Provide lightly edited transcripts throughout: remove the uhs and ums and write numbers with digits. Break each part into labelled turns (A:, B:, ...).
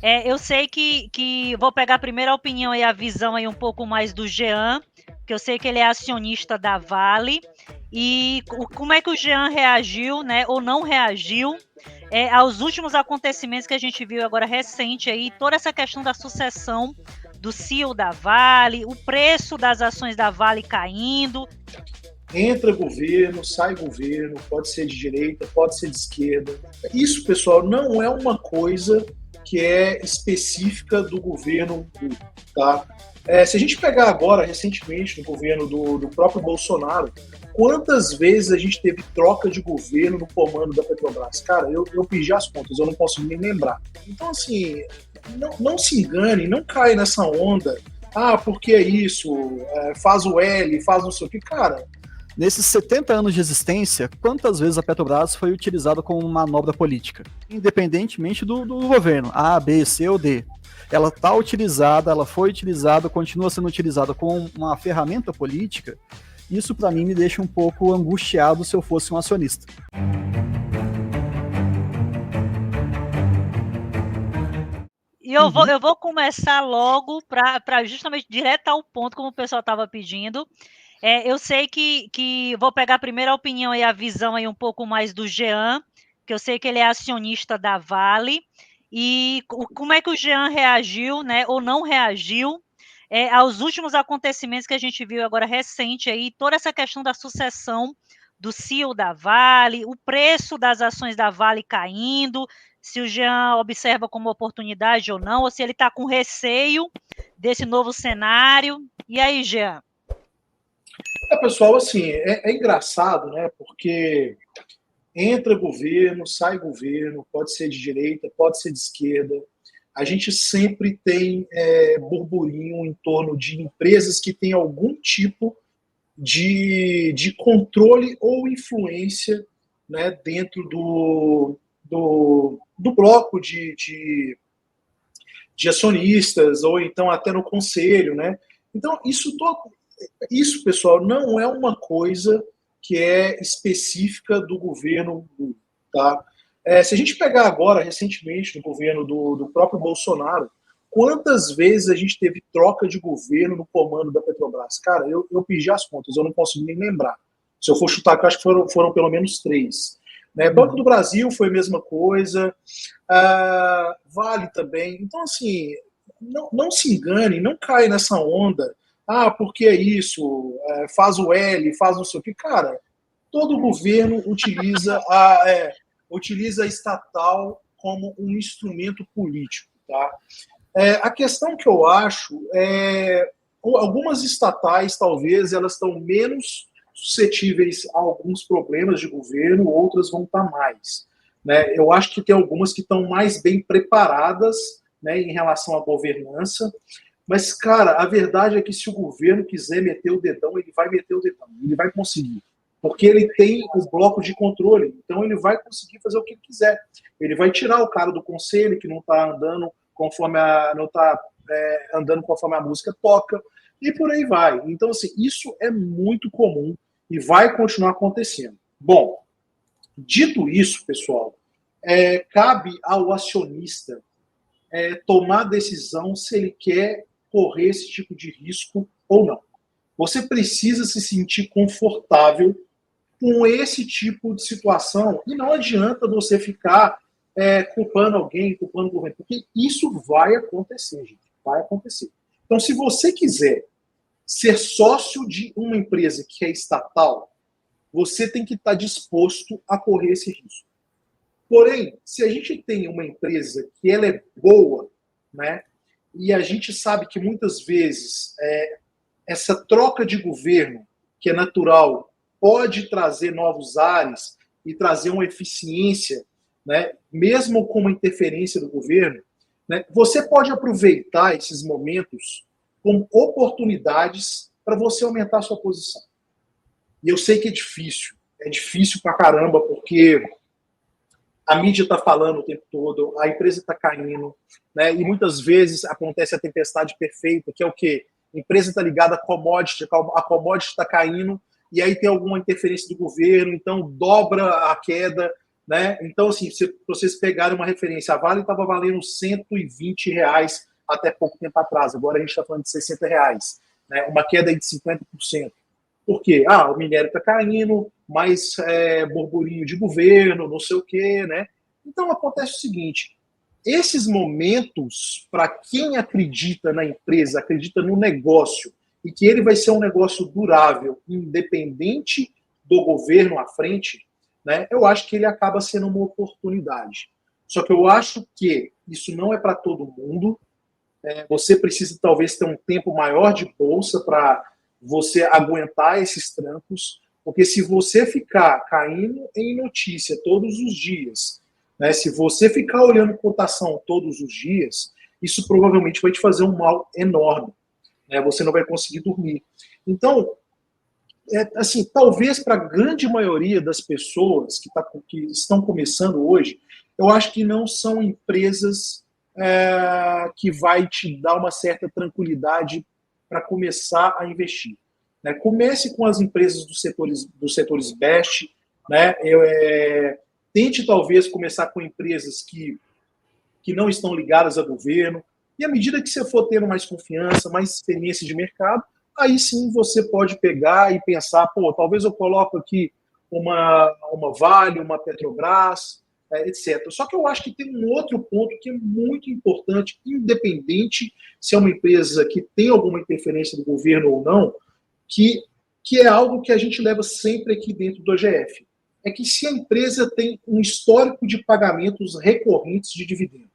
A: Eu sei que vou pegar primeiro a opinião e a visão aí um pouco mais do Jean, que eu sei que ele é acionista da Vale, e como é que o Jean reagiu, né, ou não reagiu, aos últimos acontecimentos que a gente viu agora recente aí, toda essa questão da sucessão do CEO da Vale, o preço das ações da Vale caindo.
B: Entra governo, sai governo, pode ser de direita, pode ser de esquerda. Isso, pessoal, não é uma coisa que é específica do governo, tá? Se a gente pegar agora, recentemente, no governo do próprio Bolsonaro, quantas vezes a gente teve troca de governo no comando da Petrobras? Cara, eu perdi as contas, eu não consigo nem lembrar. Então, assim, não se engane, não caia nessa onda. Ah, porque é isso, faz o L, faz não sei o que. Cara,
C: nesses 70 anos de existência, quantas vezes a Petrobras foi utilizada como manobra política? Independentemente do governo, A, B, C ou D. Ela está utilizada, ela foi utilizada, continua sendo utilizada como uma ferramenta política. Isso, para mim, me deixa um pouco angustiado se eu fosse um acionista.
A: E eu vou começar logo para justamente direto ao ponto, como o pessoal estava pedindo. Eu sei que vou pegar primeiro a opinião e a visão aí um pouco mais do Jean, que eu sei que ele é acionista da Vale, e como é que o Jean reagiu, né, ou não reagiu, aos últimos acontecimentos que a gente viu agora recente aí, toda essa questão da sucessão do CEO da Vale, o preço das ações da Vale caindo, se o Jean observa como oportunidade ou não, ou se ele está com receio desse novo cenário. E aí, Jean?
B: Pessoal, assim, é engraçado, né? Porque entra governo, sai governo, pode ser de direita, pode ser de esquerda. A gente sempre tem burburinho em torno de empresas que têm algum tipo de controle ou influência, né, dentro do bloco de acionistas, ou então até no conselho, né? Então, isso, pessoal, não é uma coisa que é específica do governo, tá? Se a gente pegar agora, recentemente, no governo do próprio Bolsonaro, quantas vezes a gente teve troca de governo no comando da Petrobras? Cara, eu perdi as contas, eu não consigo nem lembrar. Se eu for chutar, eu acho que foram pelo menos 3. Né? Banco do Brasil foi a mesma coisa, Vale também. Então, assim, não se engane, não caia nessa onda. Ah, porque é isso, faz o L, faz não sei o que. Cara, todo governo utiliza a estatal como um instrumento político. Tá? A questão que eu acho algumas estatais, talvez, elas estão menos suscetíveis a alguns problemas de governo, outras vão estar mais. Né? Eu acho que tem algumas que estão mais bem preparadas, né, em relação à governança, mas, cara, a verdade é que se o governo quiser meter o dedão, ele vai meter o dedão, ele vai conseguir. Porque ele tem o bloco de controle, então ele vai conseguir fazer o que ele quiser. Ele vai tirar o cara do conselho, que não está andando andando conforme a música toca, e por aí vai. Então, assim, isso é muito comum e vai continuar acontecendo. Bom, dito isso, pessoal, cabe ao acionista tomar decisão se ele quer correr esse tipo de risco ou não. Você precisa se sentir confortável com esse tipo de situação e não adianta você ficar culpando alguém, culpando o governo, porque isso vai acontecer, gente, vai acontecer. Então, se você quiser ser sócio de uma empresa que é estatal, você tem que estar disposto a correr esse risco. Porém, se a gente tem uma empresa que ela é boa, né, e a gente sabe que muitas vezes essa troca de governo, que é natural, pode trazer novos ares e trazer uma eficiência, né, mesmo com uma interferência do governo, né, você pode aproveitar esses momentos como oportunidades para você aumentar a sua posição. E eu sei que é difícil pra caramba, porque a mídia está falando o tempo todo, a empresa está caindo, né? E muitas vezes acontece a tempestade perfeita, que é o quê? A empresa está ligada a commodity está caindo, e aí tem alguma interferência do governo, então dobra a queda, né? Então, assim, se vocês pegarem uma referência, a Vale estava valendo R$ 120 até pouco tempo atrás, agora a gente está falando de R$ 60, né? Uma queda de 50%. Por quê? O minério está caindo, mais burburinho de governo, não sei o quê, né? Então acontece o seguinte, esses momentos, para quem acredita na empresa, acredita no negócio, e que ele vai ser um negócio durável, independente do governo à frente, né, eu acho que ele acaba sendo uma oportunidade. Só que eu acho que isso não é para todo mundo. Você precisa talvez ter um tempo maior de bolsa para você aguentar esses trancos, porque se você ficar caindo em notícia todos os dias, né, se você ficar olhando cotação todos os dias, isso provavelmente vai te fazer um mal enorme. Né, você não vai conseguir dormir. Então, assim, talvez para a grande maioria das pessoas que estão começando hoje, eu acho que não são empresas que vai te dar uma certa tranquilidade para começar a investir. Né? Comece com as empresas dos setores best, né? Tente talvez começar com empresas que não estão ligadas a governo, e à medida que você for tendo mais confiança, mais experiência de mercado, aí sim você pode pegar e pensar, talvez eu coloco aqui uma Vale, uma Petrobras, etc. Só que eu acho que tem um outro ponto que é muito importante, independente se é uma empresa que tem alguma interferência do governo ou não, que é algo que a gente leva sempre aqui dentro do OGF. É que se a empresa tem um histórico de pagamentos recorrentes de dividendos,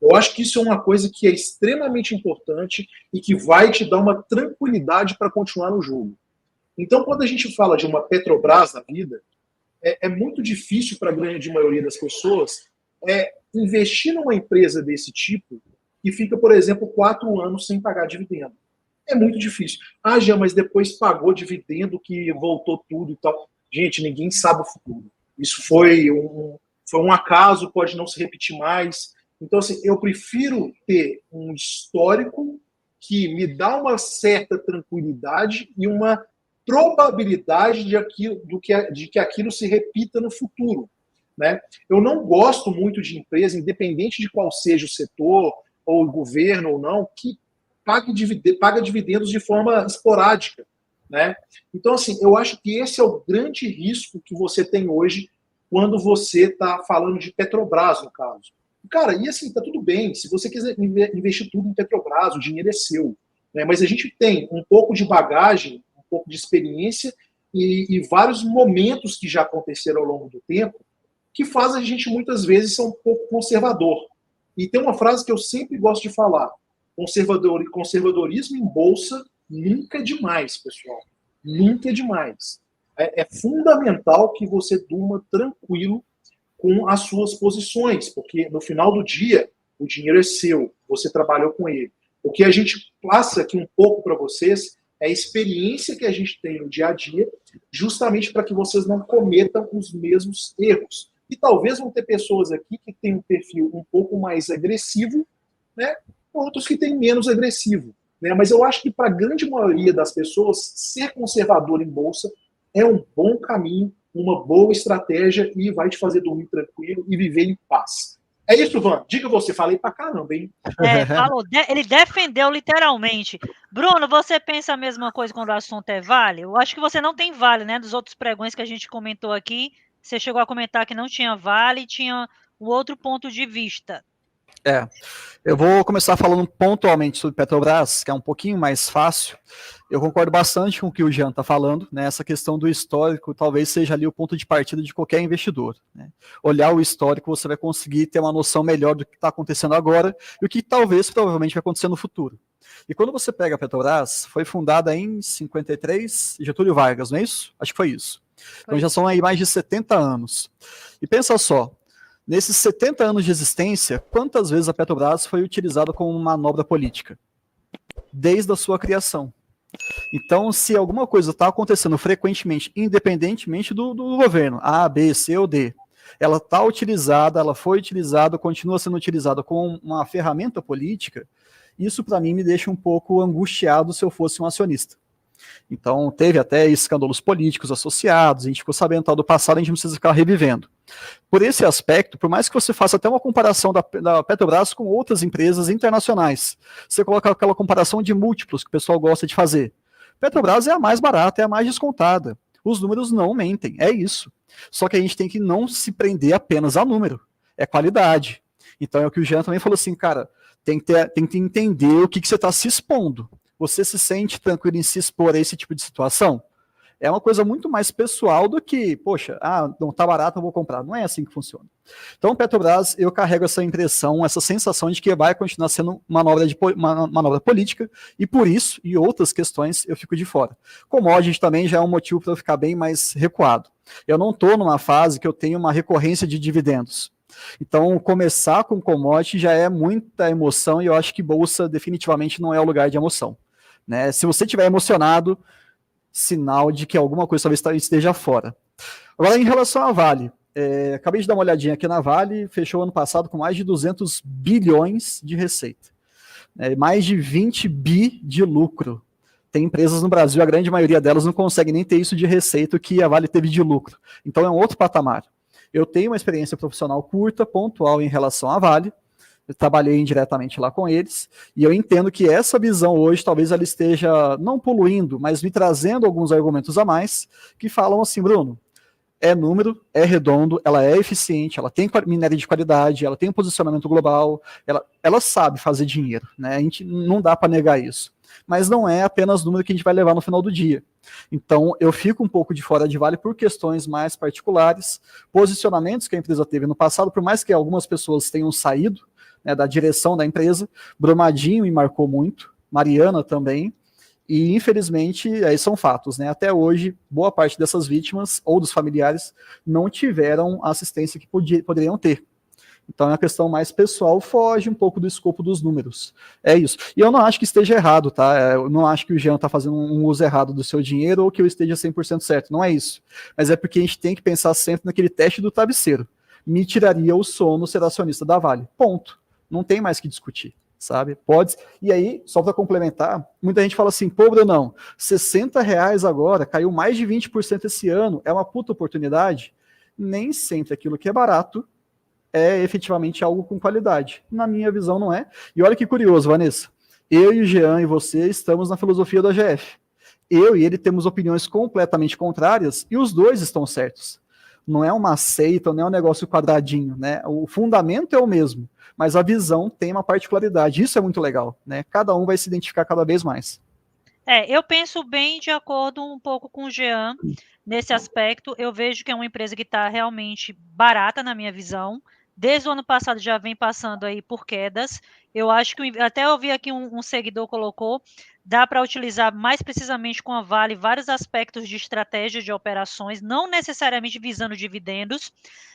B: eu acho que isso é uma coisa que é extremamente importante e que vai te dar uma tranquilidade para continuar no jogo. Então, quando a gente fala de uma Petrobras na vida, é muito difícil para a grande maioria das pessoas investir numa empresa desse tipo e fica, por exemplo, 4 anos sem pagar dividendo. É muito difícil. Jean, mas depois pagou dividendo que voltou tudo e tal. Gente, ninguém sabe o futuro. Isso foi um acaso, pode não se repetir mais. Então, assim, eu prefiro ter um histórico que me dá uma certa tranquilidade e uma probabilidade de que aquilo se repita no futuro. Né? Eu não gosto muito de empresa, independente de qual seja o setor, ou o governo ou não, que paga dividendos de forma esporádica. Né? Então, assim, eu acho que esse é o grande risco que você tem hoje quando você está falando de Petrobras, no caso. Cara, e assim, tá tudo bem. Se você quiser investir tudo em Petrobras, o dinheiro é seu. Né? Mas a gente tem um pouco de bagagem, um pouco de experiência e vários momentos que já aconteceram ao longo do tempo que fazem a gente, muitas vezes, ser um pouco conservador. E tem uma frase que eu sempre gosto de falar. Conservadorismo em bolsa nunca é demais, pessoal. Nunca é demais. É fundamental que você durma tranquilo com as suas posições, porque no final do dia o dinheiro é seu, você trabalhou com ele. O que a gente passa aqui um pouco para vocês é a experiência que a gente tem no dia a dia, justamente para que vocês não cometam os mesmos erros. E talvez vão ter pessoas aqui que têm um perfil um pouco mais agressivo, né? Outros que têm menos agressivo. Né? Mas eu acho que para a grande maioria das pessoas, ser conservador em bolsa é um bom caminho, uma boa estratégia e vai te fazer dormir tranquilo e viver em paz. É isso, Van. Diga você, falei pra caramba, hein?
A: Falou, ele defendeu literalmente. Bruno, você pensa a mesma coisa quando o assunto é Vale? Eu acho que você não tem Vale, né? Dos outros pregões que a gente comentou aqui, você chegou a comentar que não tinha Vale, tinha um outro ponto de vista.
C: Eu vou começar falando pontualmente sobre Petrobras, que é um pouquinho mais fácil. Eu concordo bastante com o que o Jean está falando, né? Essa questão do histórico talvez seja ali o ponto de partida de qualquer investidor. Né? Olhar o histórico, você vai conseguir ter uma noção melhor do que está acontecendo agora e o que provavelmente vai acontecer no futuro. E quando você pega a Petrobras, foi fundada em 53, Getúlio Vargas, não é isso? Acho que foi isso. Então já são aí mais de 70 anos. E pensa só, nesses 70 anos de existência, quantas vezes a Petrobras foi utilizada como manobra política? Desde a sua criação. Então, se alguma coisa está acontecendo frequentemente, independentemente do governo, A, B, C ou D, ela está utilizada, ela foi utilizada, continua sendo utilizada como uma ferramenta política, isso para mim me deixa um pouco angustiado se eu fosse um acionista. Então, teve até escândalos políticos associados, a gente ficou sabendo tal do passado, a gente não precisa ficar revivendo. Por esse aspecto, por mais que você faça até uma comparação da Petrobras com outras empresas internacionais, você coloca aquela comparação de múltiplos que o pessoal gosta de fazer. Petrobras é a mais barata, é a mais descontada. Os números não mentem, é isso. Só que a gente tem que não se prender apenas a número, é qualidade. Então é o que o Jean também falou assim, cara, tem que entender o que você está se expondo. Você se sente tranquilo em se expor a esse tipo de situação? É uma coisa muito mais pessoal do que, poxa, não tá barato, eu vou comprar. Não é assim que funciona. Então, Petrobras, eu carrego essa impressão, essa sensação de que vai continuar sendo uma manobra política, e por isso, e outras questões, eu fico de fora. Commodity também já é um motivo para eu ficar bem mais recuado. Eu não estou numa fase que eu tenho uma recorrência de dividendos. Então, começar com commodity já é muita emoção, e eu acho que bolsa definitivamente não é o lugar de emoção. Né? Se você estiver emocionado, sinal de que alguma coisa talvez esteja fora. Agora, em relação à Vale, acabei de dar uma olhadinha aqui na Vale, fechou ano passado com mais de 200 bilhões de receita, mais de 20 bi de lucro. Tem empresas no Brasil, a grande maioria delas não consegue nem ter isso de receita que a Vale teve de lucro. Então é um outro patamar. Eu tenho uma experiência profissional curta, pontual em relação à Vale, eu trabalhei indiretamente lá com eles, e eu entendo que essa visão hoje, talvez ela esteja não poluindo, mas me trazendo alguns argumentos a mais, que falam assim, Bruno, é número, é redondo, ela é eficiente, ela tem minério de qualidade, ela tem um posicionamento global, ela sabe fazer dinheiro, né? A gente não dá para negar isso. Mas não é apenas número que a gente vai levar no final do dia. Então, eu fico um pouco de fora de Vale por questões mais particulares, posicionamentos que a empresa teve no passado, por mais que algumas pessoas tenham saído, da direção da empresa, Brumadinho me marcou muito, Mariana também, e infelizmente, aí são fatos, né? Até hoje, boa parte dessas vítimas ou dos familiares não tiveram a assistência que poderiam ter. Então, é uma questão mais pessoal, foge um pouco do escopo dos números. É isso. E eu não acho que esteja errado, tá? Eu não acho que o Jean está fazendo um uso errado do seu dinheiro ou que eu esteja 100% certo. Não é isso. Mas é porque a gente tem que pensar sempre naquele teste do travesseiro. Me tiraria o sono ser acionista da Vale. Ponto. Não tem mais que discutir, sabe? Pode. E aí, só para complementar, muita gente fala assim, pô, Brunão, R$60 agora, caiu mais de 20% esse ano, é uma puta oportunidade? Nem sempre aquilo que é barato é efetivamente algo com qualidade. Na minha visão, não é. E olha que curioso, Vanessa. Eu e o Jean e você estamos na filosofia da GF. Eu e ele temos opiniões completamente contrárias e os dois estão certos. Não é uma seita, não é um negócio quadradinho, né? O fundamento é o mesmo, mas a visão tem uma particularidade. Isso é muito legal, né? Cada um vai se identificar cada vez mais.
A: Eu penso bem de acordo um pouco com o Jean nesse aspecto. Eu vejo que é uma empresa que está realmente barata na minha visão. Desde o ano passado já vem passando aí por quedas. Eu acho que, até eu vi aqui um seguidor colocou, dá para utilizar mais precisamente com a Vale vários aspectos de estratégia de operações, não necessariamente visando dividendos.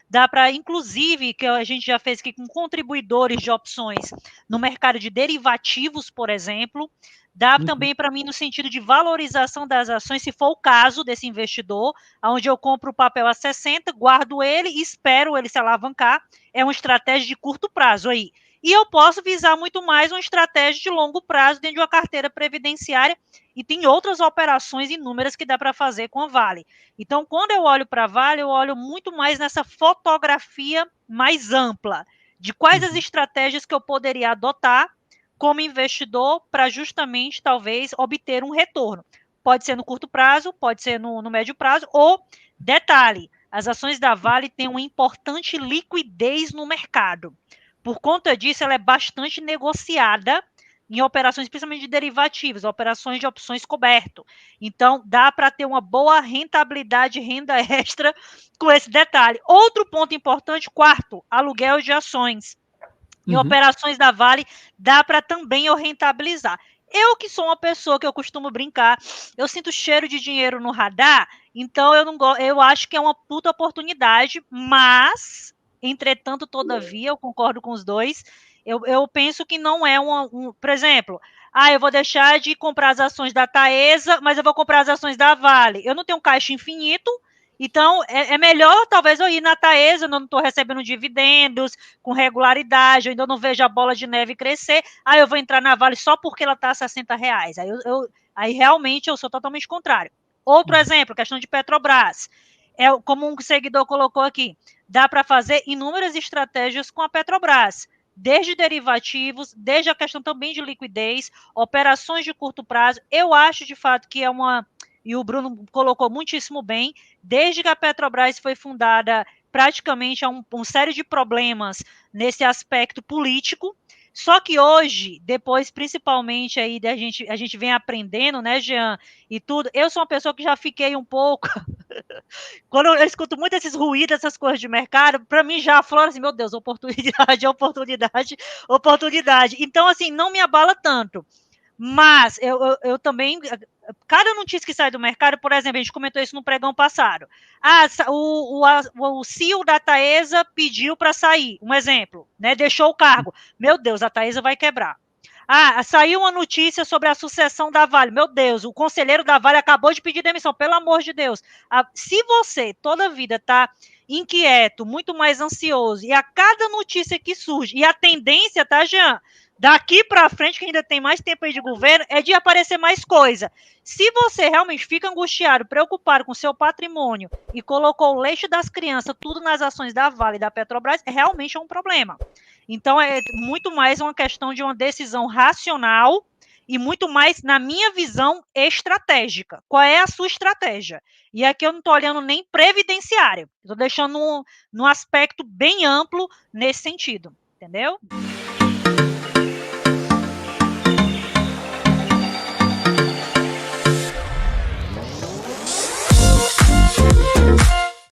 A: Dá para, inclusive, que a gente já fez aqui com contribuidores de opções no mercado de derivativos, por exemplo. Dá também para mim no sentido de valorização das ações, se for o caso desse investidor, onde eu compro o papel a 60, guardo ele e espero ele se alavancar. É uma estratégia de curto prazo aí. E eu posso visar muito mais uma estratégia de longo prazo dentro de uma carteira previdenciária, e tem outras operações inúmeras que dá para fazer com a Vale. Então, quando eu olho para a Vale, eu olho muito mais nessa fotografia mais ampla, de quais as estratégias que eu poderia adotar como investidor para justamente, talvez, obter um retorno. Pode ser no curto prazo, pode ser no médio prazo, ou, detalhe, as ações da Vale têm uma importante liquidez no mercado. Por conta disso, ela é bastante negociada em operações, principalmente de derivativos, operações de opções coberto. Então, dá para ter uma boa rentabilidade, renda extra com esse detalhe. Outro ponto importante, quarto, aluguel de ações. Em operações da Vale, dá para também eu rentabilizar. Eu que sou uma pessoa que eu costumo brincar, eu sinto cheiro de dinheiro no radar, então eu acho que é uma puta oportunidade, mas, entretanto, todavia, eu concordo com os dois, eu penso que não é por exemplo, eu vou deixar de comprar as ações da Taesa, mas eu vou comprar as ações da Vale. Eu não tenho caixa infinito, então, é melhor talvez eu ir na Taesa, eu não estou recebendo dividendos com regularidade, eu ainda não vejo a bola de neve crescer, eu vou entrar na Vale só porque ela está a R$60. Aí realmente eu sou totalmente contrário. Outro exemplo, questão de Petrobras. Como um seguidor colocou aqui, dá para fazer inúmeras estratégias com a Petrobras, desde derivativos, desde a questão também de liquidez, operações de curto prazo. Eu acho, de fato, que é uma... E o Bruno colocou muitíssimo bem, desde que a Petrobras foi fundada, praticamente há uma série de problemas nesse aspecto político. Só que hoje, depois, principalmente aí, a gente vem aprendendo, né, Jean, e tudo, eu sou uma pessoa que já fiquei um pouco... Quando eu escuto muito esses ruídos, essas coisas de mercado, para mim já aflora assim, meu Deus, oportunidade, oportunidade, oportunidade. Então, assim, não me abala tanto. Mas eu também, cada notícia que sai do mercado, por exemplo, a gente comentou isso no pregão passado. O CEO da Taesa pediu para sair, um exemplo, né? Deixou o cargo. Meu Deus, a Taesa vai quebrar. Saiu uma notícia sobre a sucessão da Vale. Meu Deus, o conselheiro da Vale acabou de pedir demissão, pelo amor de Deus. Se você toda a vida está inquieto, muito mais ansioso, e a cada notícia que surge, e a tendência, tá, Jean? Daqui para frente, que ainda tem mais tempo aí de governo, é de aparecer mais coisa. Se você realmente fica angustiado, preocupado com seu patrimônio e colocou o leite das crianças tudo nas ações da Vale e da Petrobras, realmente é um problema. Então, é muito mais uma questão de uma decisão racional e muito mais, na minha visão, estratégica. Qual é a sua estratégia? E aqui eu não estou olhando nem previdenciário, estou deixando num aspecto bem amplo nesse sentido, entendeu?